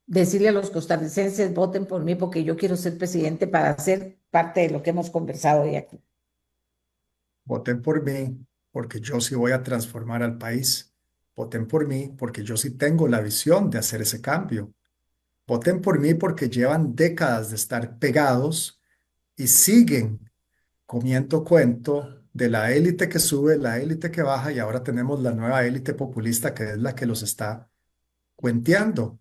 decirle a los costarricenses, voten por mí porque yo quiero ser presidente para ser parte de lo que hemos conversado hoy aquí? Voten por mí, porque yo sí voy a transformar al país. Voten por mí, porque yo sí tengo la visión de hacer ese cambio. Voten por mí porque llevan décadas de estar pegados y siguen comiendo cuento de la élite que sube, la élite que baja y ahora tenemos la nueva élite populista que es la que los está cuenteando.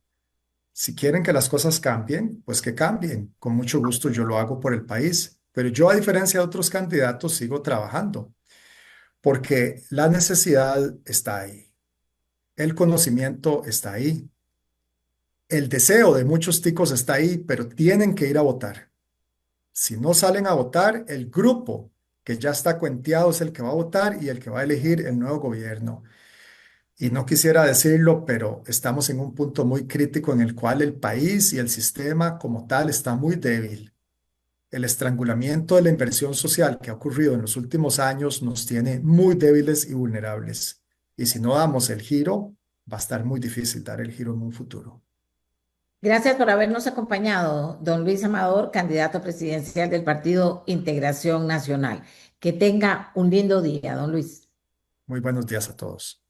Si quieren que las cosas cambien, pues que cambien. Con mucho gusto yo lo hago por el país. Pero yo, a diferencia de otros candidatos, sigo trabajando porque la necesidad está ahí, el conocimiento está ahí, el deseo de muchos ticos está ahí, pero tienen que ir a votar. Si no salen a votar, el grupo que ya está cuenteado es el que va a votar y el que va a elegir el nuevo gobierno. Y no quisiera decirlo, pero estamos en un punto muy crítico en el cual el país y el sistema como tal está muy débil. El estrangulamiento de la inversión social que ha ocurrido en los últimos años nos tiene muy débiles y vulnerables. Y si no damos el giro, va a estar muy difícil dar el giro en un futuro. Gracias por habernos acompañado, don Luis Amador, candidato presidencial del Partido Integración Nacional. Que tenga un lindo día, don Luis. Muy buenos días a todos.